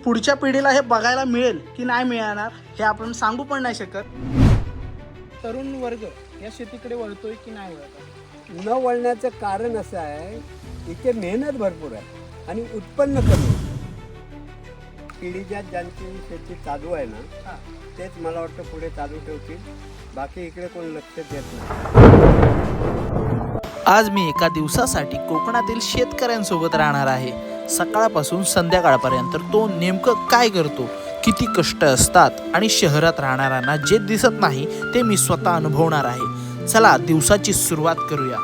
पुढच्या पिढीला हे बघायला मिळेल की नाही मिळणार हे आपण सांगू पण नाही शकत. तरुण वर्ग या शेतीकडे वळतोय की नाही वळत? न वळण्याचं कारण असं आहे, इथे मेहनत भरपूर आहे आणि उत्पन्न कमी आहे. पिढीच्या ज्यांची शेती चालू आहे ना, तेच मला वाटतं पुढे चालू ठेवतील. बाकी इकडे कोण लक्ष देत नाही. आज मी एका दिवसासाठी कोकणातील शेतकऱ्यांसोबत राहणार आहे. सकाळपासून संध्याकाळपर्यंत तो नेमकं काय करतो, किती कष्ट असतात आणि शहरात राहणाऱ्यांना जे दिसत नाही ते मी स्वतः अनुभवणार आहे. चला दिवसाची सुरुवात करूया.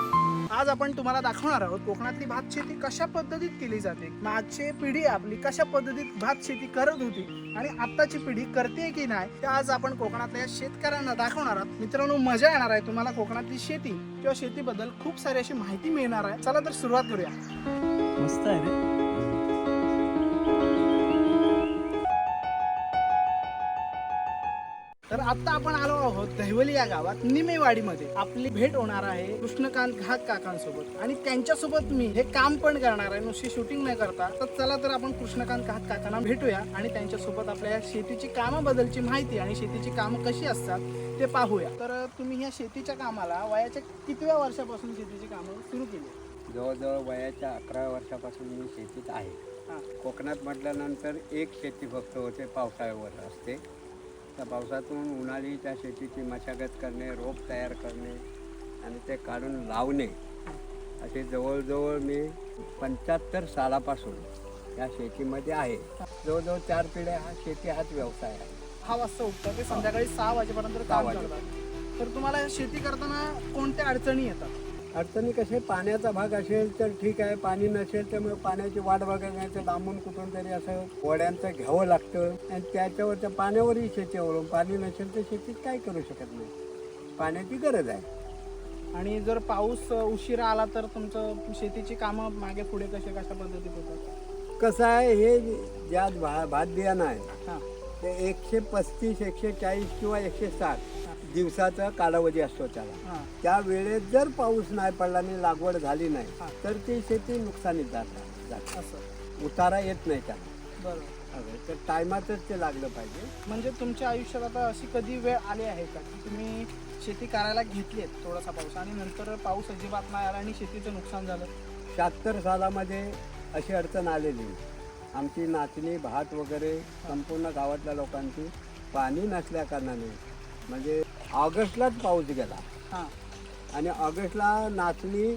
आज आपण तुम्हाला दाखवणार आहोत कोकणातली भात शेती कशा पद्धतीत केली जाते, मागची पिढी आपली कशा पद्धतीत भात शेती करत होती आणि आत्ताची पिढी करते की नाही ते आज आपण कोकणातल्या शेतकऱ्यांना दाखवणार आहोत. मित्रांनो, मजा येणार आहे तुम्हाला. कोकणातली शेती किंवा शेतीबद्दल खूप सारी अशी माहिती मिळणार आहे. चला तर सुरुवात करूया. मस्त आहे रे. तर आता आपण आलो आहोत दहिवली या गावात निमेवाडीमध्ये. आपली भेट होणार आहे कृष्णकांत घाट काकांसोबत आणि त्यांच्यासोबत मी हे काम पण करणार आहे, नुसती शूटिंग नाही करता. तर चला तर आपण कृष्णकांत घाट काकांना भेटूया आणि त्यांच्यासोबत आपल्या शेतीची कामाबद्दलची माहिती आणि शेतीची कामं कशी असतात ते पाहूया. तर तुम्ही या शेतीच्या कामाला वयाच्या कितव्या वर्षापासून शेतीची कामं सुरू केली? जवळजवळ वयाच्या 11 वर्षापासून मी शेतीत आहे. कोकणात म्हटल्यानंतर एक शेती फक्त होते, पावसाळ्यावर असते. त्या पावसातून उन्हाळी त्या शेतीची मशागत करणे, रोप तयार करणे आणि ते काढून लावणे, असे जवळजवळ मी 75 सालापासून या शेतीमध्ये आहे. जवळजवळ 4 पिढ्या हा शेती हाच व्यवसाय आहे. 6 वाजता उठतात ते संध्याकाळी 6 वाजेपर्यंत काम करतात. तर तुम्हाला शेती करताना कोणत्या अडचणी येतात? अडचणी कसे, पाण्याचा भाग असेल तर ठीक आहे, पाणी नसेल तर मग पाण्याची वाट बघायचं, लांबून कुठून तरी असं वड्यांचं घ्यावं लागतं आणि त्याच्यावर त्या पाण्यावरही शेती अवलंबून. पाणी नसेल तर शेतीत काय करू शकत नाही. पाण्याची गरज आहे. आणि जर पाऊस उशिरा आला तर तुमचं शेतीची कामं मागे पुढे कशा पद्धतीत होतात? कसं आहे, हे ज्या भात बियाणं आहे हां ते 135, 140 किंवा 160 दिवसाचा कालावधी असतो त्याला. हां त्या वेळेत जर पाऊस नाही पडला आणि लागवड झाली नाही तर ती शेती नुकसानीत जाते. असं उतारा येत नाही त्याला. बरोबर. तर टायमातच ते लागलं पाहिजे. म्हणजे तुमच्या आयुष्यात आता अशी कधी वेळ आली आहे का की तुम्ही शेती करायला घेतलीत थोडासा पाऊस आणि नंतर पाऊस अजिबात नाही आला आणि शेतीचं नुकसान झालं? 76 सालामध्ये अशी अडचण आलेली. आमची नाचणी, भात वगैरे संपूर्ण गावातल्या लोकांची पाणी नसल्या कारणाने, म्हणजे ऑगस्टलाच पाऊस गेला हां आणि ऑगस्टला नाचणी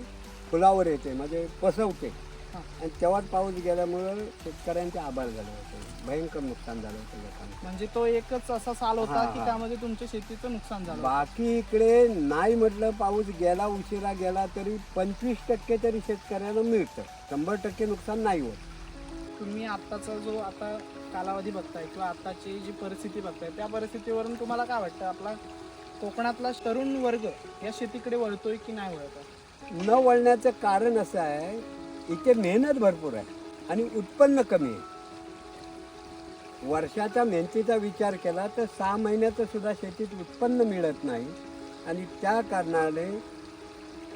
फुलावर येते, म्हणजे पसवते, आणि तेव्हाच पाऊस गेल्यामुळं शेतकऱ्यांचे आभार झाले होते. भयंकर नुकसान झालं होतं लोकांना. म्हणजे तो एकच असा साल होता हां, की हां. त्यामध्ये तुमच्या शेतीचं नुकसान झालं? बाकी इकडे नाही म्हटलं, पाऊस गेला, उशिरा गेला तरी 25% तरी शेतकऱ्याला मिळतं. 100% नुकसान नाही होत. तुम्ही आत्ताचा जो आता कालावधी बघताय किंवा आत्ताची जी परिस्थिती बघताय त्या परिस्थितीवरून तुम्हाला काय वाटतं, आपला कोकणातला तरुण वर्ग या शेतीकडे वळतोय की नाही वळत? न वळण्याचं कारण असं आहे, इथे मेहनत भरपूर आहे आणि उत्पन्न कमी आहे. वर्षाच्या मेहनतीचा विचार केला तर 6 महिन्याचं सुद्धा शेतीत उत्पन्न मिळत नाही आणि त्या कारणाने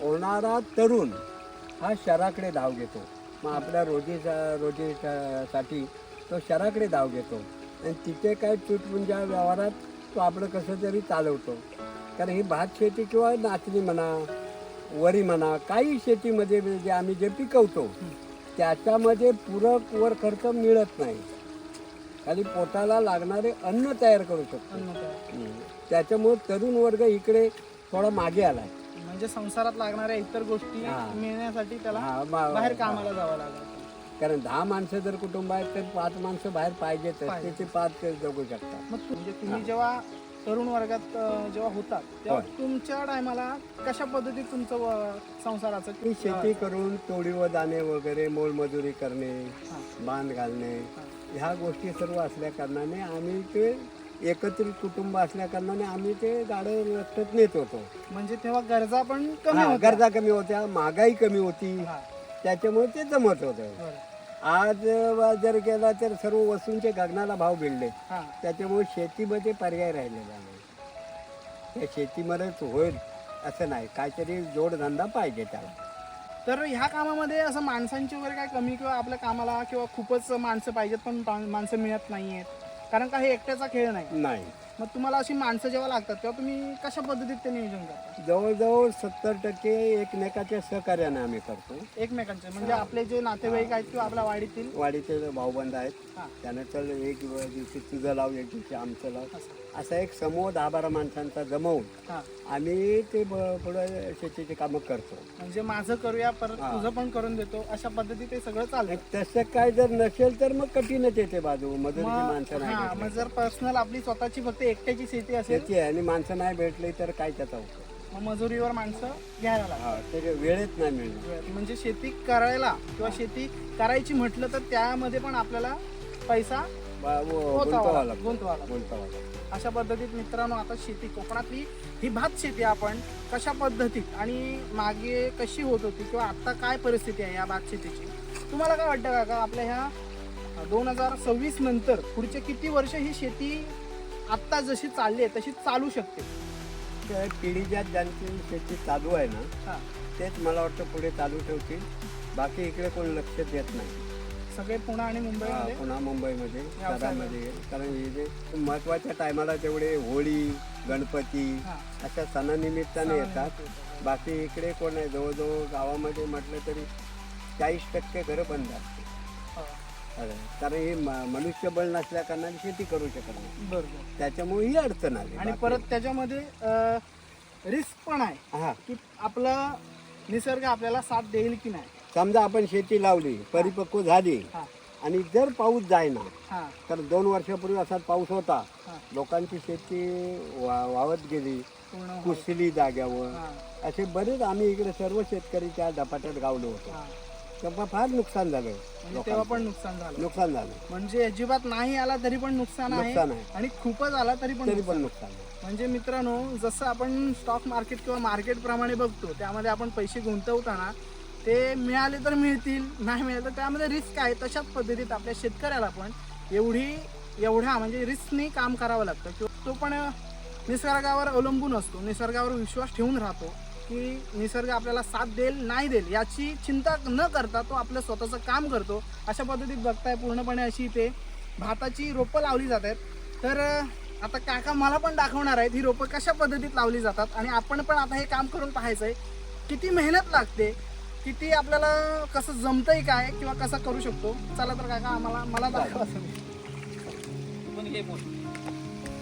होणारा तरुण हा शहराकडे धाव घेतो. मग आपल्या रोजीसाठी तो शहराकडे धाव घेतो आणि तिथे काय तुटपुंजा व्यवहारात तो आपलं कसं तरी चालवतो. कारण ही भात शेती किंवा नाचणी म्हणा, वरी म्हणा, काही शेतीमध्ये जे आम्ही जे पिकवतो त्याच्यामध्ये पूरक वर खर्च मिळत नाही. खाली पोटाला लागणारे अन्न तयार करू शकतो. त्याच्यामुळे तरुण वर्ग इकडे थोडा मागे आलाय. म्हणजे संसारात लागणाऱ्या इतर गोष्टी मिळण्यासाठी त्याला बाहेर कामाला जावं लागतं. कारण 10 माणसं जर कुटुंब आहेत तर 5 माणसं बाहेर पाहिजेत. त्याचे 5 जगू शकतात. मग म्हणजे तुम्ही जेव्हा तरुण वर्गात जेव्हा होतात तेव्हा तुमच्या टायमाला कशा पद्धतीत तुमचं संसाराचं? ती शेती करून तोडी व दाणे वगैरे, मोलमजुरी करणे, बांध घालणे, ह्या गोष्टी सर्व असल्या कारणाने आम्ही ते एकत्रित कुटुंब असल्या कारणाने आम्ही ते गाडं लक्षात नेत होतो. म्हणजे तेव्हा गरजा पण कमी होत्या. गरजा कमी होत्या, महागाई कमी होती, त्याच्यामुळे ते जमत होतं. आज जर गेला तर सर्व वस्तूंचे गगनाला भाव भिडले. त्याच्यामुळे शेतीमध्ये पर्याय राहिलेला नाही. त्या शेतीमध्येच होईल असं नाही, काहीतरी जोडधंदा पाहिजे त्याला. तर ह्या कामामध्ये असं माणसांची वगैरे काय कमी किंवा आपल्या कामाला किंवा खूपच माणसं पाहिजेत पण माणसं मिळत नाहीयेत, कारण का हे एकट्याचा खेळ नाही. नाही. मग तुम्हाला अशी माणसं जेव्हा लागतात तेव्हा तुम्ही कशा पद्धतीत ते नियोजन करता? जवळजवळ 70% एकमेकाच्या सहकार्याने आम्ही करतो. एकमेकांचे म्हणजे आपले जे नातेवाईक आहेत किंवा आपल्या वाडीतील वाडीचे भाऊबंद आहेत, हा. त्यानं चल एक दिवशी तुझं लाव, एक दिवशी आमचं लाव, असं. असा एक समूह 10-12 माणसांचा जमवून हा. आम्ही ते पुढे शेतीची कामं करतो. म्हणजे माझं करूया परत हा. तुझं पण करून देतो अशा पद्धतीत ते सगळं चालतं. तसं काय जर नसेल तर मग कठीणच येते बाजू, मदतीची माणसं मग नाही मग भेटली. जर पर्सनल आपली स्वतःची फक्त एकट्याची शेती असेल शेती आहे आणि माणसं नाही भेटली तर काय त्याचा उपयोग. मग मजुरीवर माणसं घ्यायला लागतात. हा, ते वेळेत नाही मिळणार. म्हणजे शेती करायला किंवा शेती करायची म्हटलं तर त्यामध्ये पण आपल्याला पैसा गुंतवावं लागतं. गुंतवावा लागतो. गुंतवावं लागतं. अशा पद्धतीत मित्रांनो आता शेती कोकणातली ही भात शेती आपण कशा पद्धतीत आणि मागे कशी होत होती किंवा आता काय परिस्थिती आहे या भात शेतीची, तुम्हाला काय वाटतं काका? आपल्या ह्या 2026 नंतर पुढचे किती वर्ष ही शेती आत्ता जशी चालली आहे तशी चालू शकते? त्या पिढीच्या ज्यांची शेती चालू आहे ना, हा. तेच मला वाटतं पुढे चालू ठेवतील. बाकी इकडे कोण लक्ष देत नाही. सगळे पुणे आणि मुंबईमध्ये पुन्हा मुंबईमध्ये, व्यवसाय शहरामध्ये, कारण हे जे महत्त्वाच्या टायमाला तेवढे होळी, गणपती हा. अशा सणानिमित्ताने येतात. बाकी इकडे कोण आहे? जवळजवळ गावामध्ये म्हटलं तरी 40% घरं बंद असते. हो. कारण हे मनुष्यबळ नसल्या कारणाने शेती करू शकत नाही. बरोबर. त्याच्यामुळे ही अडचण आली. आणि बाकी- परत त्याच्यामध्ये रिस्क पण आहे हा, की आपला निसर्ग आपल्याला साथ देईल की नाही. समजा आपण शेती लावली, परिपक्व झाली हा. आणि जर पाऊस जायना हा. तर 2 वर्षापूर्वी असाच पाऊस होता, हा. लोकांची शेती वावत गेली, पूर्ण होईल. कुसली जाग्यावर. हा. असे बरेच आम्ही इकडे सर्व शेतकरी त्या झपाट्यात गावलो होतो. हा. तेव्हा फार नुकसान झालं. म्हणजे तेव्हा पण नुकसान झालं. नुकसान झालं. म्हणजे अजिबात नाही आला तरी पण नुकसान नुकसान आहे आहे. आणि खूपच आला तरी पण तरी नुकसान. पण नुकसान आहे. म्हणजे मित्रांनो, जसं आपण स्टॉक मार्केट किंवा मार्केट प्रमाणे बघतो त्यामध्ये आपण पैसे गुंतवताना ते मिळाले तर मिळतील, नाही मिळाले तर त्यामध्ये रिस्क आहे. तशाच पद्धतीत आपल्या शेतकऱ्याला पण एवढ्या म्हणजे रिस्कने काम करावं लागतं किंवा तो पण निसर्गावर अवलंबून असतो, निसर्गावर विश्वास ठेवून राहतो की निसर्ग आपल्याला साथ देईल नाही देईल याची चिंता न करता तो आपलं स्वतःचं काम करतो. अशा पद्धतीत बघताय पूर्णपणे अशी इथे भाताची रोपं लावली जात आहेत. तर आता काका मला पण दाखवणार आहेत ही रोपं कशा पद्धतीत लावली जातात आणि आपण पण आता हे काम करून पाहायचं आहे. किती मेहनत लागते, किती आपल्याला कसं जमतंय काय किंवा कसं करू शकतो. चला तर काका मला दाखवा तुम्ही.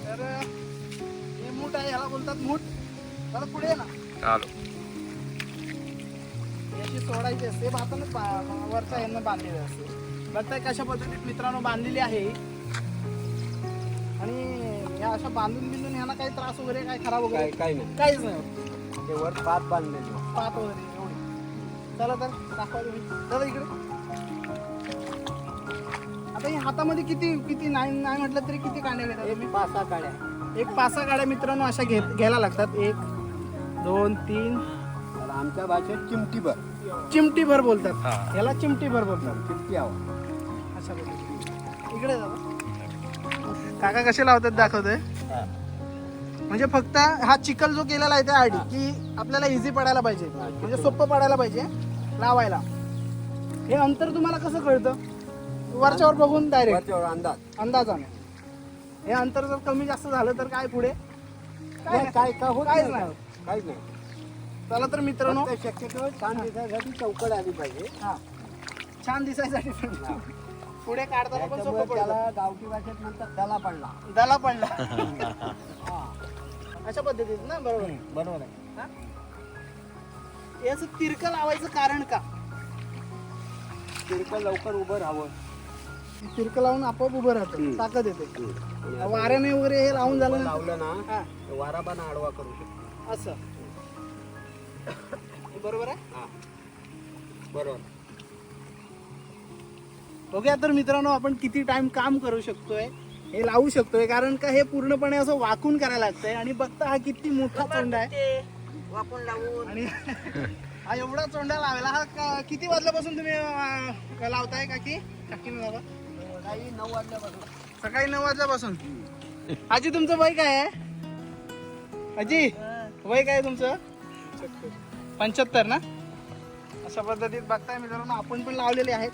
तर हे मूठ आहे, ह्याला बोलतात मूठ. त्याला पुढे ये ना, याची सोडायची असते, भातानं वरच्या यांना बांधलेली असते. बघताय कशा पद्धतीत मित्रांनो बांधलेली आहे. आणि या अशा बांधून ह्यांना काही त्रास वगैरे काय खराब वगैरे काही नाही. काहीच नाही होत. ते वर पात बांधलेली. पात वगैरे एवढी. चला तर दाखवा तुम्ही. चला इकडे. आता हे हातामध्ये किती नाही म्हटलं तरी किती कांड्या घेतात तुम्ही? 5-6 काड्या. एक 5-6 काड्या मित्रांनो अशा घ्यायला लागतात. 1 2 3 तर आमच्या भाषेत चिमटीभर. चिमटीभर बोलतात याला, चिमटीभर बोलतात. चिमटी हवा. अशा पद्धतीने इकडे जाऊ. काका कसे लावतात दाखवतोय. म्हणजे फक्त हा चिखल जो केलेला आहे त्यासाठी की आपल्याला इझी पडायला पाहिजे, म्हणजे सोपं पडायला पाहिजे लावायला. हे अंतर तुम्हाला कसं कळतं? वरच्यावर बघून डायरेक्ट वरच्यावर अंदाजाने. हे अंतर जर कमी जास्त झालं तर काय पुढे काय होत काहीच नाही. नाही. काहीच नाही. चला तर मित्रांनो, फक्त शक्यतो छान दिसायसाठी चौकड आली पाहिजे. हा छान दिसायसाठी पुढे काढताना पण सोपं त्याच्यामुळे पडतं. त्याला गावठी भाषेत म्हणतात दला पडला. दला पडला. अशा पद्धतीत ना, बरोबर आहे. बरोबर आहे. याचं तिरकं लावायचं कारण का? तिरकं लवकर उभं राहावं. तिरकं लावून आपोआप उभं राहतं, ताकद येते. वाऱ्याने वगैरे हे लावून झालं ना, लावलं ना, हा वारा पण आडवा करू शकतो. असं. हे बरोबर आहे. हा, बरोबर. बघूया तर मित्रांनो आपण किती टाइम काम करू शकतोय, हे लावू शकतोय. कारण का हे पूर्णपणे असं वाकून करायला लागतंय. आणि बघता हा किती मोठा चोंडा आहे, वाकून लावून. आणि हा एवढा चोंडा लावला. हा किती वाजल्यापासून तुम्ही लावताय काकी? काकीने लावा. काही 9 वाजल्यापासून. सकाळी 9 वाजल्यापासून. आजी तुमचं वय काय आहे? आजी वय काय आहे तुमचं? 75 ना? अशा पद्धतीत बघताय मित्रांनो आपण पण लावलेले आहेत.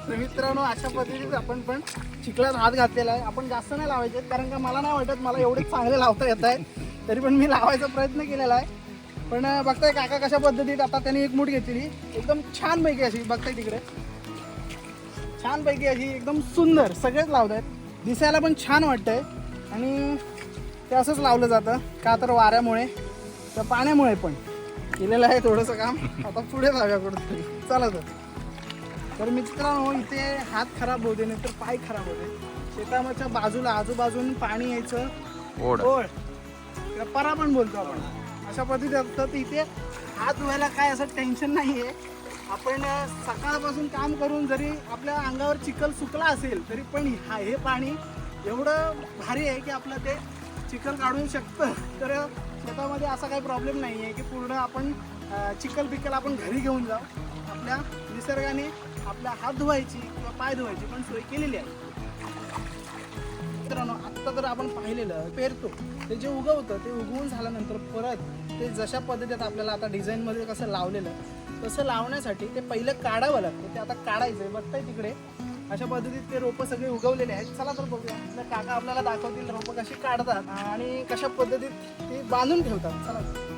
तर मित्रांनो अशा पद्धतीत आपण पण चिखलात हात घातलेला आहे. आपण जास्त नाही लावायचे कारण का मला नाही वाटत मला एवढे चांगले लावता येत आहे, तरी पण मी लावायचा प्रयत्न केलेला आहे. पण बघताय काका कशा पद्धतीत आता त्यांनी एक मूठ घेतली एकदम छानपैकी अशी, बघताय तिकडे छानपैकी अशी एकदम सुंदर सगळेच लावत आहेत, दिसायला पण छान वाटतंय. आणि ते असंच लावलं जातं का तर वाऱ्यामुळे तर पाण्यामुळे पण केलेलं आहे थोडंसं काम. आता पुढे जाऊया कुठंतरी, चला तर मित्रांनो इथे हात खराब होते नाही तर पाय खराब होते. शेताच्या बाजूला आजूबाजून पाणी यायचं ओढ किंवा परा पण बोलतो आपण, अशा पद्धतीत असतं. तर इथे हात धुवायला काय असं टेन्शन नाही आहे. आपण सकाळपासून काम करून जरी आपल्या अंगावर चिखल सुकला असेल तरी पण हे पाणी एवढं भारी आहे की आपलं ते चिखल काढू शकतं. तर शेतामध्ये असा काही प्रॉब्लेम नाही आहे की पूर्ण आपण चिखल बिखल आपण घरी घेऊन जाऊ. आपल्या निसर्गाने आपल्या हात धुवायची किंवा पाय धुवायची पण सोय केलेली आहे. मित्रांनो आत्ता तर आपण पाहिलेलं पेरतो ते जे उगवतं ते उगवून झाल्यानंतर परत ते जशा पद्धतीत आपल्याला आता डिझाईनमध्ये कसं लावलेलं तसं लावण्यासाठी ते पहिलं काढावं लागतं. ते आता काढायचं आहे, बघताय तिकडे अशा पद्धतीत ते रोपं सगळे उगवलेले आहेत. चला तर बघूया आपल्या काका आपल्याला दाखवतील रोपं कशी काढतात आणि कशा पद्धतीत ती बांधून ठेवतात. चला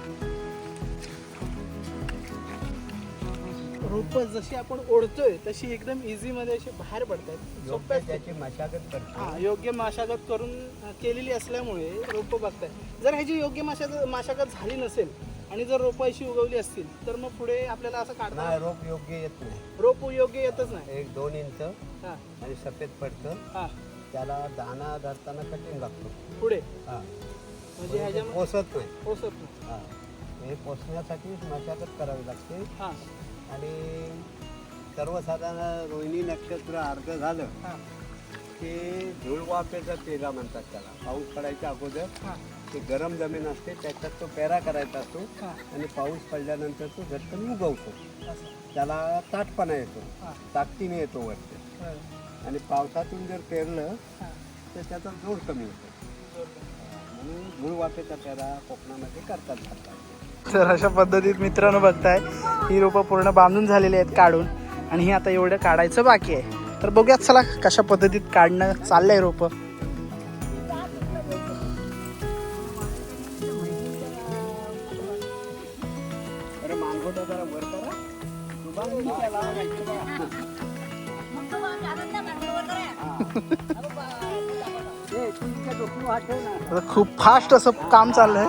रोपं जशी आपण ओढतोय तशी एकदम इझी मध्ये अशी बाहेर पडतात. सोप्या त्याची मशागत करतो. हा योग्य मशागत करून केलेली असल्यामुळे रोपं बघताय. जर ह्याची योग्य मशागत झाली नसेल आणि जर रोपं अशी उगवली असतील तर मग पुढे आपल्याला असं काढता नाही, रोप योग्य येत नाही. रोप योग्य येतच नाही. 1-2 इंच हा आणि सफेद पडतं. हा त्याला दाना धरताना कठीण लागतो. पुढे हा म्हणजे ह्याच्यामध्ये पोसत नाही. पोसत नाही. हा हे पोसण्यासाठी मशागत करावी लागते. हा आणि सर्वसाधारण रोहिणी नक्षत्र अर्ध झालं हा की धुळवाफेचा पेरा म्हणतात त्याला. पाऊस पडायच्या अगोदर हा ते गरम जमीन असते त्याच्यात तो पेरा करायचा असतो हा आणि पाऊस पडल्यानंतर तो झटकन उगवतो. असं. त्याला ताटपणा येतो, हा ताकदीने येतो वरती. बरं. आणि पावसातून जर पेरलं हा. तर त्याचा जोर कमी होतो. म्हणून धुळवाफेचा पेरा कोकणामध्ये करतात. तर अशा पद्धतीत मित्रांनो बघताय ही रोपं पूर्ण बांधून झालेली आहेत काढून आणि ही आता एवढं काढायचं बाकी आहे. तर बघूयात चला कशा पद्धतीत काढणं चाललंय रोपं. अरे मानगोटा जरा वर करा. आता खूप फास्ट असं काम चाललंय.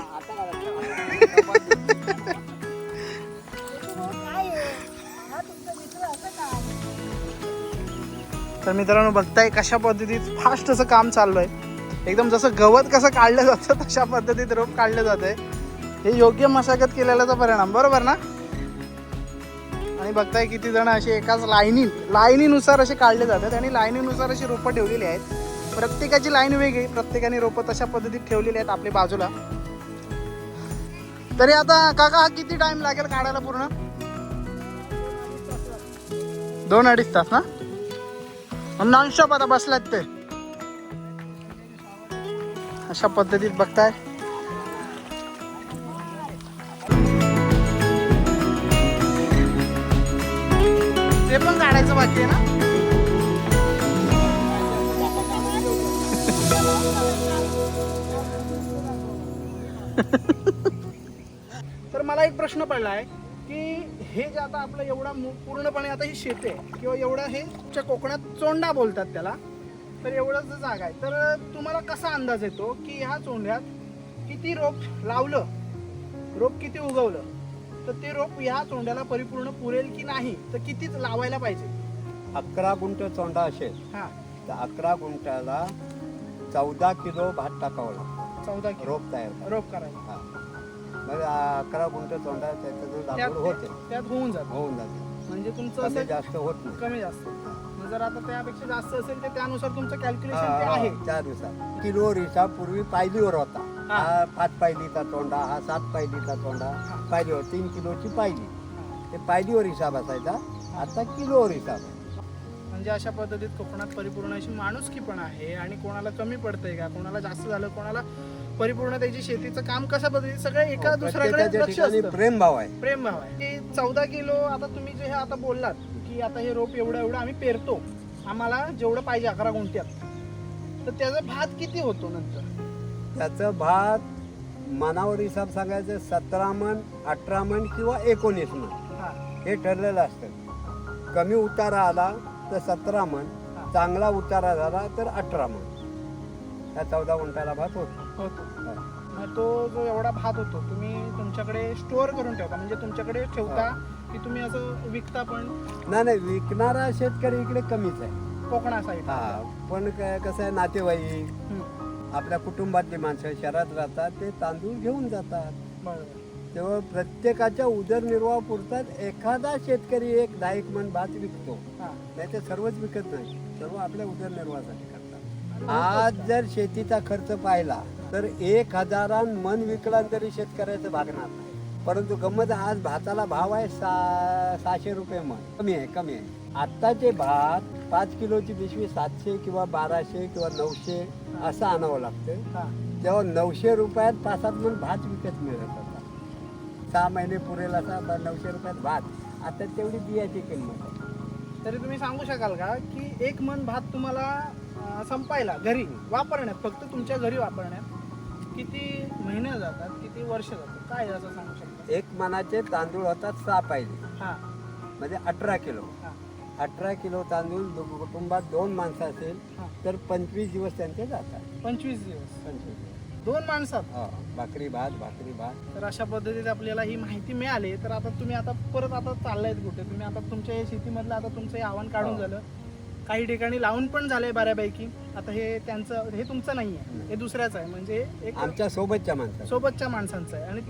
तर मित्रांनो बघताय कशा पद्धतीत फास्ट असं काम चालू आहे. एकदम जसं गवत कसं काढलं जातं तशा पद्धतीत रोप काढलं जातंय. हे योग्य मशागत केलेल्याचा परिणाम, बरोबर ना. आणि बघताय किती जण असे एकाच लाईनीनुसार असे काढले जातात आणि लाईनीनुसार अशी रोपं ठेवलेली आहेत. प्रत्येकाची लाईन वेगळी, प्रत्येकाने रोपं तशा पद्धतीत ठेवलेली आहेत आपल्या बाजूला. तरी आता काका हा किती टाइम लागेल काढायला पूर्ण? 2-2.5 तास ना. नॉनस्टॉप आता बसलात ते अशा पद्धतीत बघताय. ते पण काढायचं बाकी आहे ना. तर मला एक प्रश्न पडलाय की हे जे आता आपलं एवढा पूर्णपणे आता ही शेती आहे किंवा एवढं हे कोकणात चोंडा बोलतात त्याला, तर एवढंच जागा आहे. तर तुम्हाला कसा अंदाज येतो की ह्या चोंड्यात किती रोप लावलं, रोप किती उगवलं, तर ते रोप ह्या चोंड्याला परिपूर्ण पुरेल की नाही, तर कितीच लावायला पाहिजे? 11 गुंठ चोंडा असेल हा तर 11 गुंठाला 14 किलो भात टाकावं लागतं. 14 किलो रोप तयार रोप करायला. हा. मग 11 गुंठ चोंडा त्याचं लागवड होते, त्यात होऊन जात. होऊन जाते. म्हणजे तुमचं कमी असं जास्त होत नाही. कमी जास्त. मग जर आता त्यापेक्षा जास्त असेल तर त्यानुसार तुमचं कॅल्क्युलेशन ते आहे. 4 दिवसात किलो रिसा पूर्वी पायलीवर होता. हा 5 पायलीचा चोंडा, हा 7 पायलीचा चोंडा. पायलीवर 3 किलोची पायली. ते पायलीवर हिसाब असायचा, आता किलोवर हिसाब आहे. म्हणजे अशा पद्धतीत कोकणात परिपूर्ण अशी माणुसकी पण आहे आणि कोणाला कमी पडतंय का, कोणाला जास्त झालं, कोणाला परिपूर्ण त्याची शेतीचं काम कसं पद्धतीत सगळं एका दुसऱ्याकडे प्रत्येकाच्या लक्ष ठिकाणी असतं. प्रेमभाव आहे. प्रेमभाव आहे की 14 किलो आता तुम्ही जे हे आता बोललात की आता हे रोप एवढं आम्ही पेरतो, आम्हाला जेवढं पाहिजे 11 गुंठ्यात, तर त्याचा भात किती होतो नंतर? त्याचं भात मनावर हिसाब सांगायचं 17 मन, 18 मन किंवा 19 मन हा हे ठरलेलं असतं. कमी उतारा आला तर 17 मन, हा. चांगला उतारा झाला तर 18 मन. ह्या 14 गुंठाला भात होतो. मग तो जो एवढा भात होतो तुम्ही तुमच्याकडे स्टोअर करून ठेवता, म्हणजे तुमच्याकडे ठेवता की तुम्ही असं विकता पण? नाही, विकणारा शेतकरी इकडे कमीच आहे. कोकणा साईड हा, पण कसं आहे, नातेवाईक आपल्या कुटुंबातली माणसं शहरात राहतात, ते तांदूळ घेऊन जातात. बरोबर. तेव्हा प्रत्येकाच्या उदरनिर्वाह पुरतात एखादा शेतकरी 1-10 मन भात विकतो. हा नाही ते सर्वच विकत नाही, सर्व आपल्या उदरनिर्वाहासाठी करतात. आज जर शेतीचा खर्च पाहिला तर 1000 मन विकला तरी शेतकऱ्याचं भागणार नाही. परंतु गंमत, आज भाताला भाव आहे 600 रुपये मन. कमी आहे. आत्ताचे भात 5 किलोची पिशवी 700 किंवा 1200 किंवा 900 असं आणावं लागतं. हा तेव्हा 900 रुपयात 5-7 मन भात विकत मिळत होता. 6 महिने पुरेल असा 900 रुपयात भात. आता तेवढी बियाची किंमत आहे. तरी तुम्ही सांगू शकाल का की 1 मन भात तुम्हाला संपायला घरी वापरण्यात, फक्त तुमच्या घरी वापरण्यात किती महिने जातात, किती वर्ष जातात, काय असं सांगू शकता? 1 मनाचे तांदूळ होतात 6 पाहिजे, हा म्हणजे 18 किलो. हा 18 किलो तांदूळ कुटुंबात 2 माणसं असेल हा. तर 25 दिवस त्यांचे जातात. 25 दिवस 25 दिवस. 2 माणसात. भाकरी भात. तर अशा पद्धतीत आपल्याला ही माहिती मिळाली. तर आता तुम्ही परत चाललायत कुठे तुम्ही? आता तुमच्या या शेतीमधलं आता तुमचं हे आव्हान काढून झालं, काही ठिकाणी लावून पण झालंय बऱ्यापैकी. आता हे तुमचं नाही आहे, हे दुसऱ्याचं आहे, म्हणजे एक आमच्या सोबतच्या माणसांचं आहे. आणि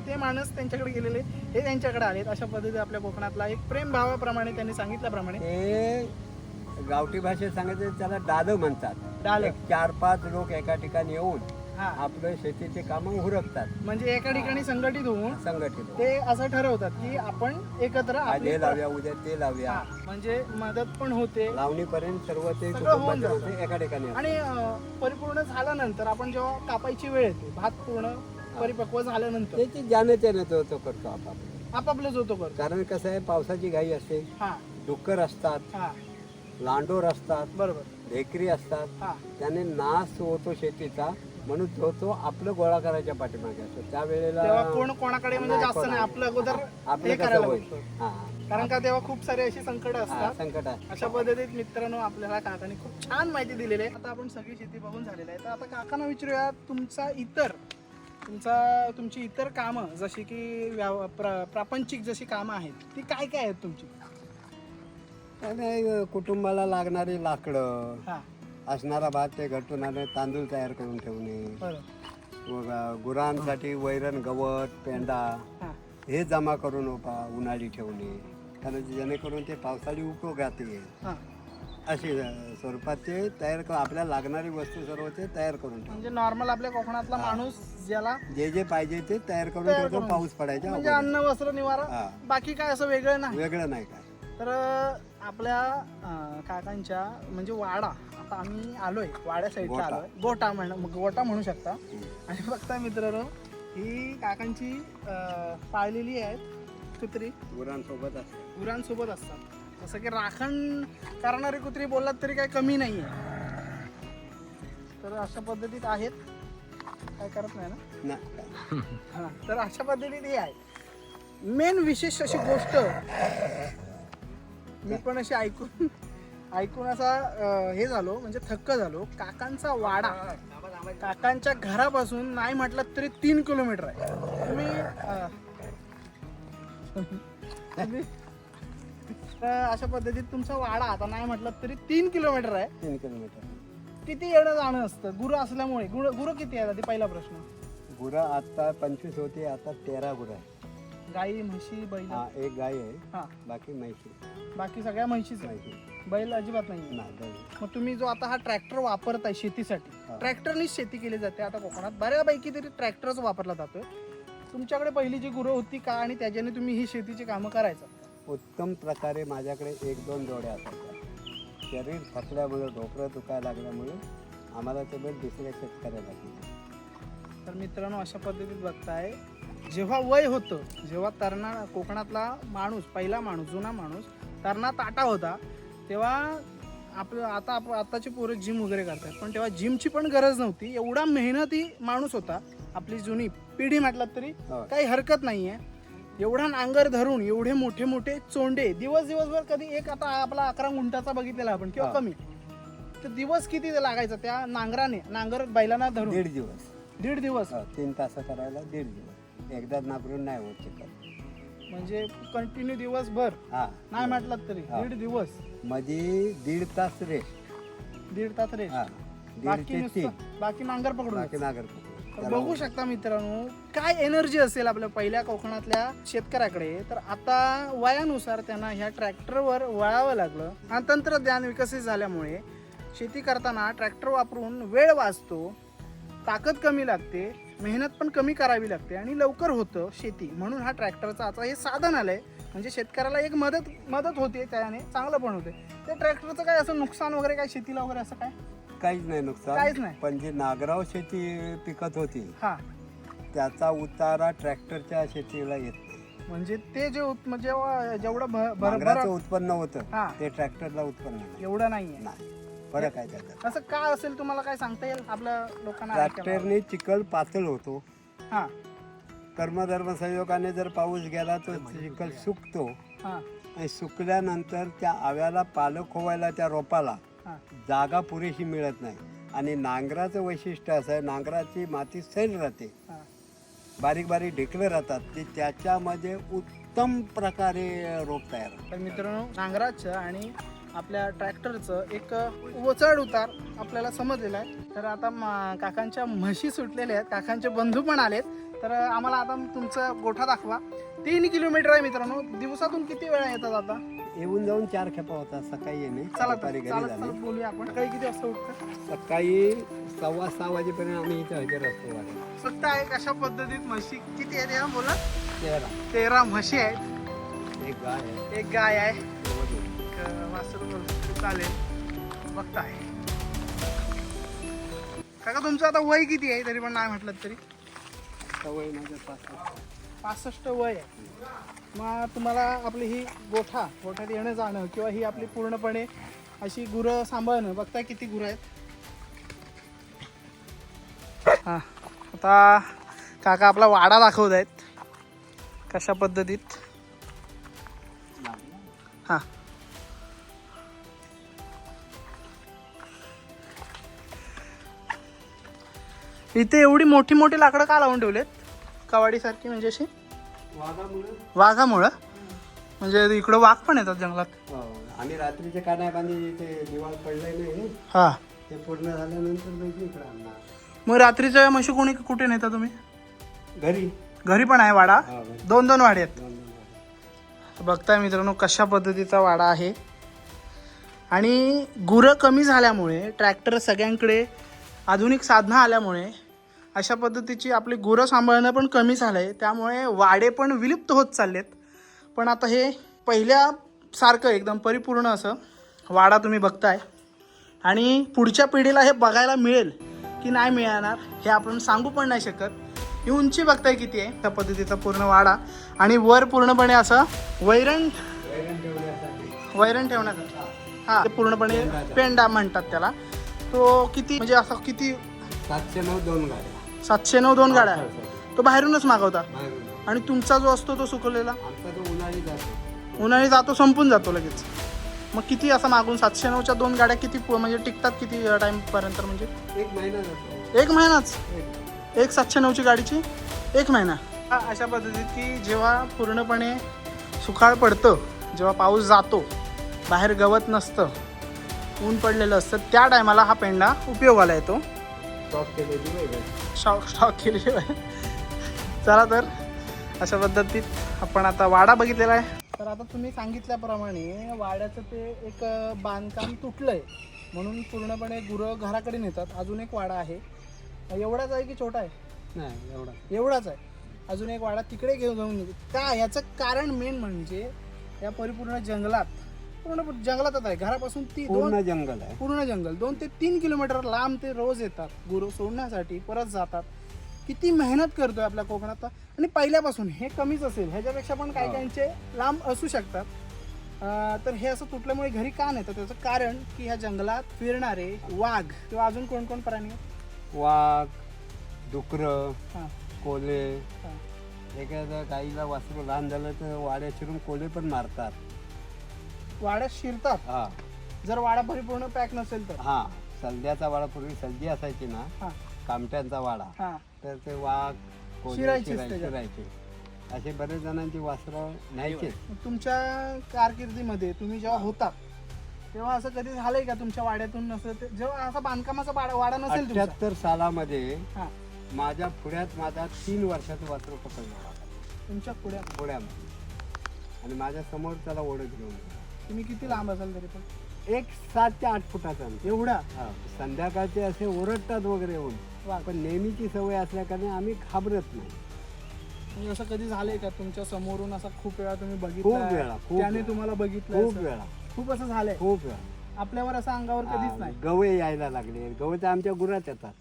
ते माणूस त्यांच्याकडे गेलेले, हे त्यांच्याकडे आलेत. अशा पद्धतीत आपल्या कोकणातला एक प्रेम भावाप्रमाणे त्यांनी सांगितल्याप्रमाणे ते गावठी भाषेत सांगायचं त्याला डालं म्हणतात. डालं. 4-5 लोक एका ठिकाणी येऊन हा आपलं शेतीचे कामं उरकतात. म्हणजे एका ठिकाणी संघटित होऊन संघटित ते असं ठरवतात की आपण एकत्र आज हे लावूया, उद्या ते लावूया. हा, म्हणजे मदत पण होते, लावणीपर्यंत सर्व ते सगळं होऊन कुटुंबाचे जातं. होते एका ठिकाणी. आणि परिपूर्ण झाल्यानंतर आपण जेव्हा कापायची वेळ येते, भात पूर्ण परिपक्व झाल्यानंतर त्याची ज्याने त्याने तो करतो आपापलं जो तो करतो. कारण कसं आहे, पावसाची घाई असते, हा डुक्कर असतात, हा लांडोर असतात, बरोबर. ढेकरी असतात. हा त्याने नाश होतो शेतीचा, म्हणून तो आपलं गोळा करायच्या पाठीमागे असतो. त्यावेळेला तेव्हा कोण कोणाकडे म्हणजे जास्त नाही, आपलं अगोदर आपलं हे कसं करायला होईल? बघतो. हा, कारण का तेव्हा खूप सारे अशी संकट असतात. संकट आहे. अशा पद्धतीत मित्रांनो आपल्याला काकांनी खूप छान माहिती दिलेली आहे. आता आपण सगळी शेती बघून झालेली आहे. तर आता काकांना विचारूया, तुमची इतर कामं जशी की प्रापंचिक जशी कामं आहेत ती काय काय आहेत तुमची? आणि कुटुंबाला लागणारी लाकडं, हा असणारा भात ते घटून आले, तांदूळ तयार करून ठेवणे, बरोबर. गुरांसाठी वैरण, गवत, पेंडा हा हे जमा करून उन्हाळी ठेवणे, कारण जेणेकरून ते पावसाळी उपयोगात येईल. हा अशी स्वरूपात ते तयार करून आपल्याला लागणारी वस्तू सर्व ते तयार करून ठेवणे. म्हणजे नॉर्मल आपल्या कोकणातला माणूस ज्याला जे पाहिजे ते तयार करून ठेवतो. पाऊस पडायचा म्हणजे अन्न वस्त्र निवारा, हा. बाकी काय असं वेगळं नाही. वेगळं नाही काय. तर आपल्या काकांच्या म्हणजे वाडा, आता आम्ही आलोय वाड्या साईडला गोटा. आलोय, गोटा म्हणू शकता. आणि फक्त मित्रांनो ही काकांची पाळलेली आहेत कुत्री, गुरांसोबत असतात. जसं की राखण करणारी कुत्री बोललात तरी काही कमी नाही आहे. तर अशा पद्धतीत आहेत, काय करत नाही ना. हां, तर अशा पद्धतीत हे आहे. मेन विशेष अशी गोष्ट मी पण अशी ऐकून असा हे झालो, म्हणजे थक्क झालो. काकांचा वाडा काकांच्या घरापासून नाही म्हटलं तरी 3 किलोमीटर आहे. तुम्ही तर अशा पद्धतीत तुमचा वाडा आता नाही म्हटलं तरी 3 किलोमीटर आहे. 3 किलोमीटर. किती येणं जाणं असतं गुरं असल्यामुळे? गुरं किती आहेत आधी पहिला प्रश्न? गुरं आता 25 होते, आता 13 गुरं आहे. गाई, म्हशी, बैल? हा, एक गाय आहे, हा, बाकी म्हैशी. बाकी सगळ्या म्हशीच आहे, बैल अजिबात नाही. मग तुम्ही जो आता हा ट्रॅक्टर वापरताय शेतीसाठी, ट्रॅक्टरनीच शेती केली जाते आता कोकणात बऱ्यापैकी, तरी ट्रॅक्टरच वापरला जातोय. तुमच्याकडे पहिली जी गुरं होती का आणि त्याच्याने तुम्ही ही शेतीची कामं करायचा? उत्तम प्रकारे माझ्याकडे 1-2 जोड्या असायच्या. शरीर थकल्यामुळे ढोकरं दुखायला लागल्यामुळे आम्हाला ते बैल दुसऱ्या शेतकऱ्याला दिले. तर मित्रांनो, अशा पद्धतीत बघताय, जेव्हा वय होतं, जेव्हा तरणा कोकणातला माणूस, पहिला माणूस, जुना माणूस तरणा ताटा होता, तेव्हा आपलं आताची पोरं जिम वगैरे करतात, पण तेव्हा जिमची पण गरज नव्हती. एवढा मेहनती माणूस होता. आपली जुनी पिढी म्हटलं तरी काही हरकत नाही आहे. एवढा नांगर धरून एवढे मोठे मोठे चोंडे दिवसभर, कधी एक आता आपला 11 गुंठाचा बघितलेला आपण किंवा कमी, तर दिवस किती लागायचा त्या नांगराने, नांगर बैलांना धरून? 1.5 दिवस. 3 तास करायला 1.5 दिवस. एकदा नांगरून नाही होत चिखल. म्हणजे कंटिन्यू दिवसभर नाही म्हटलं तरी 1.5 दिवस मध्ये 1.5 तास रेस्ट. 1.5 तास रे. बाकी नांगर पकडून. बघू शकता मित्रांनो, काय एनर्जी असेल आपल्या पहिल्या कोकणातल्या शेतकऱ्याकडे. तर आता वयानुसार त्यांना ह्या ट्रॅक्टरवर वळावं लागलं आणि तंत्रज्ञान विकसित झाल्यामुळे शेती करताना ट्रॅक्टर वापरून वेळ वाचतो, ताकद कमी लागते, मेहनत पण कमी करावी लागते आणि लवकर होतं शेती. म्हणून हा ट्रॅक्टरचा आता हे साधन आलंय. म्हणजे शेतकऱ्याला एक मदत होते, त्याने चांगलं पण होते. त्या ट्रॅक्टरचं काय असं नुकसान वगैरे काय शेतीला वगैरे असं काय? काहीच नाही नुकसान, काहीच नाही. पण जी नांगराव शेती पिकत होती हा, त्याचा उतारा ट्रॅक्टरच्या शेतीला येत नाही. म्हणजे ते जे जेवढं नांगराचं उत्पन्न हा. होतं ते ट्रॅक्टरला उत्पन्न नाही. एवढं नाहीये. नाही, फरक आहे त्याच्यात. असं का असेल तुम्हाला काय सांगता येईल आपल्या लोकांना? ट्रॅक्टरने चिखल पातळ होतो. हा कर्मधर्म संयोगाने जर पाऊस गेला तर चिखल सुकतो हा आणि सुकल्यानंतर त्या आव्याला पालक खोवायला त्या रोपाला हा जागा पुरेशी मिळत नाही. आणि नांगराचं वैशिष्ट्य असं आहे, नांगराची माती सैल राहते, हा. बारीक बारीक ढेकलं राहतात, ते त्याच्यामध्ये उत्तम प्रकारे रोप तयार होतं. तर मित्रांनो, नांगराचं आणि आपल्या ट्रॅक्टरचं एक चढ उतार आपल्याला समजलेला आहे. तर आता काकांच्या म्हशी सुटलेल्या आहेत, काकांचे बंधू पण आलेत. तर आम्हाला आता तुमचा गोठा दाखवा. 3 किलोमीटर आहे मित्रांनो. दिवसातून किती वेळा येतात आता? येऊन जाऊन 4 खेपा होतात. सकाळी येणे, चला दुपारी घरी चालत जाणे. बोलूया आपण. सकाळी किती वाजता उठतं? सकाळी 6:15 वाजेपर्यंत आम्ही इथे हजर असतो. फक्त आहे कशा पद्धतीत म्हशी किती आहेत या बोला? 13 म्हशी आहेत, एक गाय आहे, एक गाय आहे, एक वासरू चालेल. बघताय काका, तुमचं आता वय किती आहे तरी पण नाही म्हटलं तरी? सवय माझं 65 वय आहे. मग तुम्हाला आपली ही गोठ्यात येणं जाणं किंवा ही आपली पूर्णपणे अशी गुरं सांभाळणं, बघताय किती गुरं आहेत. हां, आता काका आपला वाडा दाखवत आहेत कशा पद्धतीत. हां, इथे एवढी मोठी मोठी लाकडं का लावून ठेवलेत कवाडीसारखी? म्हणजे अशी वाघामुळं? म्हणजे इकडं वाघ पण येतात जंगलात. आम्ही रात्रीचे कानाय बांधली, ते दिवाळ पडलंय नाही, हा, ते पूर्ण झाल्यानंतर बैठी इकडे आणणार. मग रात्रीच्या म्हशी कोणी कुठे नेता तुम्ही? घरी पण आहे वाडा? 2 वाडे आहेत. बघताय मित्रांनो कशा पद्धतीचा वाडा आहे. आणि गुरं कमी झाल्यामुळे, ट्रॅक्टर सगळ्यांकडे आधुनिक साधनं आल्यामुळे अशा पद्धतीची आपली गुरं सांभाळणं पण कमी झालं आहे. त्यामुळे वाडे पण विलुप्त होत चाललेत. पण आता हे पहिल्यासारखं एकदम परिपूर्ण असं वाडा तुम्ही बघताय. आणि पुढच्या पिढीला हे बघायला मिळेल की नाही मिळणार हे आपण सांगू पण नाही शकत. ही उंची बघताय किती आहे त्या पद्धतीचा पूर्ण वाडा. आणि वर पूर्णपणे असं वैरण ठेवण्यासाठी, हा, ते पूर्णपणे पेंडा म्हणतात त्याला. तो किती म्हणजे असं किती? 709 2 गाड्या. 709 2 गाड्या. तो बाहेरूनच मागवता? आणि तुमचा जो असतो तो सुकवलेला? आमचा तो उन्हाळी जातो, संपून जातो लगेच. मग किती असं मागून 709च्या 2 गाड्या किती म्हणजे टिकतात किती टाइम पर्यंत? म्हणजे 1 महिना जातो. 1 महिनाच? एक 709ची गाडीची 1 महिना. अशा पद्धतीत की जेव्हा पूर्णपणे सुकाळ पडतं, जेव्हा पाऊस जातो, बाहेर गवत नसतं, ऊन पडलेलं असतं, त्या टायमाला हा पेंडा उपयोगाला येतो. स्टॉक केलेली आहे. चला तर अशा पद्धतीत आपण आता वाडा बघितलेला आहे. तर आता तुम्ही सांगितल्याप्रमाणे वाड्याचं ते एक बांधकाम तुटलंय म्हणून पूर्णपणे गुरं घराकडे नेतात. अजून एक वाडा आहे, एवढाच आहे की छोटा आहे? नाही, एवढाच आहे. अजून एक वाडा तिकडे घेऊन गेले का, याचं कारण मेन म्हणजे या परिपूर्ण जंगलात, पूर्ण जंगलातच आहे, घरापासून पूर्ण जंगल आहे. पूर्ण जंगल 2 ते 3 किलोमीटर लांब ते रोज येतात गुरु सोडण्यासाठी, परत जातात. किती मेहनत करतोय आपल्या कोकणात. आणि पहिल्यापासून हे कमीच असेल, ह्याच्यापेक्षा पण काही काहींचे लांब असू शकतात. तर हे असं तुटल्यामुळे घरी का नेतात, त्याचं कारण की ह्या जंगलात फिरणारे वाघ किंवा अजून कोण कोण प्राणी आहेत? वाघ, डुकरं, हां कोल्हे, हां एखाद्या गाईला वासरू लहान झालं तर वाड्या शिरून कोल्हे पण मारतात. वाड्यात शिरतात हा जर वाडा परिपूर्ण पॅक नसेल तर. हा सलद्याचा वाडा, पूर्वी सलदी असायची ना, हां कामट्यांचा वाडा, हां तर ते वाघ कोल्हे शिरायचेच त्याच्यात. शिरायचे. असे बरेच जणांची वासरं न्यायचे. मग तुमच्या कारकिर्दीमध्ये तुम्ही जेव्हा होतात तेव्हा असं कधी झालंय का तुमच्या वाड्यातून नसेल ते, जेव्हा असा बांधकामाचा वाडा नसेल तुमचा? 78 सालामध्ये हां माझ्या पुढ्यात माझा 3 वर्षाचं वासरू पकडलं होतं. तुमच्या पुढ्या पुढ्यामध्ये, आणि माझ्या समोर त्याला ओढत घेऊन गेला. तुम्ही किती लांब असाल तरी पण? एक 7 ते 8 फुटाचा अंतर. एवढा? हा, संध्याकाळचे असे ओरडतात वगैरे येऊन, वा. पण नेहमीची सवय असल्या कारणे आम्ही घाबरत नाही. म्हणजे असं कधी झालंय का तुमच्या समोरून असा खूप वेळा तुम्ही खूप बघितलं, वेळा, खूप त्याने वेळा. तुम्हाला बघितलं, खूप वेळा, खूप असं झालंय? खूप वेळा. आपल्यावर असं अंगावर कधीच नाही? गवे यायला लागले. गवे तर आमच्या गुरात येतात.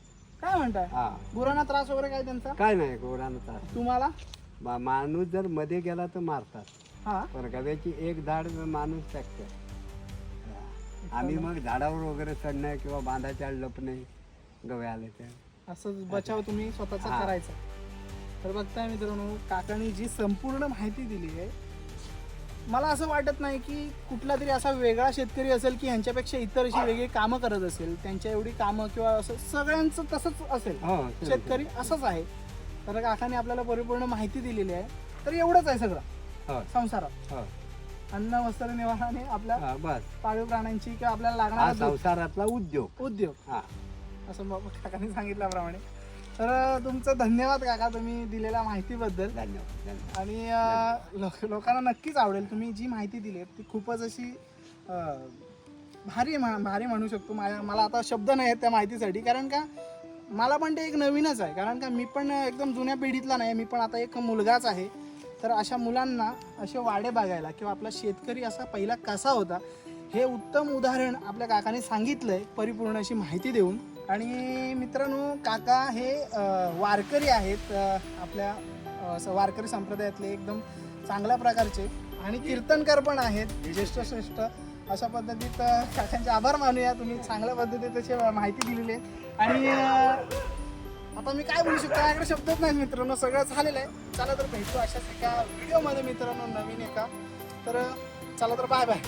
काय म्हणताय? हा, गुरांना त्रास वगैरे काय त्यांचा? काय नाही गुरांना त्रास. तुम्हाला? माणूस जर मध्ये गेला तर मारतात, हा पण गव्याची एक झाड माणूस टाकतो. आम्ही मग झाडावर वगैरे चढणे किंवा बांधाच्या आड लपणे, गवे आले तर असं बचाव तुम्ही स्वतःचा हा. करायचा. तर बघताय मित्रांनो, काकांनी जी संपूर्ण माहिती दिली आहे, मला असं वाटत नाही की कुठला तरी असा वेगळा शेतकरी असेल की ह्यांच्यापेक्षा इतर अशी वेगळी कामं करत असेल, त्यांच्या एवढी कामं किंवा असं सगळ्यांचं तसंच असेल. हो, शेतकरी असंच आहे. तर काकाने आपल्याला परिपूर्ण माहिती दिलेली आहे. तर एवढंच आहे सगळं हो, संसारात, हो. अन्न वस्त्र निवाराने आपल्या हा, बस पाळीव प्राण्यांची किंवा आपल्याला हा लागणारा दूध, संसारातला उद्योग. उद्योग, हा, असं काकाने सांगितल्याप्रमाणे. तर तुमचं धन्यवाद काका, तुम्ही दिलेल्या माहितीबद्दल. धन्यवाद, धन्यवाद. आणि लोकांना नक्कीच आवडेल. तुम्ही जी माहिती दिली आहे ती खूपच अशी भारी म्हणू शकतो. मला आता शब्द नाही आहेत त्या माहितीसाठी, कारण का मला पण ते एक नवीनच आहे. कारण का मी पण एकदम जुन्या पिढीतला नाही, मी पण आता एक मुलगाच आहे. तर अशा मुलांना असे वाडे बघायला किंवा आपला शेतकरी असा पहिला कसा होता हे उत्तम उदाहरण आपल्या काकाने सांगितलं आहे, परिपूर्ण अशी माहिती देऊन. आणि मित्रांनो, काका हे वारकरी आहेत, आपल्या वारकरी संप्रदायातले एकदम चांगल्या प्रकारचे, आणि कीर्तनकार पण आहेत, ज्येष्ठ श्रेष्ठ. अशा पद्धतीत काकांचे आभार मानूया, तुम्ही चांगल्या पद्धतीत त्याची माहिती दिलेली आहे. आणि आता मी काय बोलू शकतो, माझ्याकडे शब्दच नाही मित्रांनो, सगळं झालेलं आहे. चला तर भेटू अशाच एका व्हिडिओमध्ये मित्रांनो, नवीन एका. तर चला तर बाय बाय.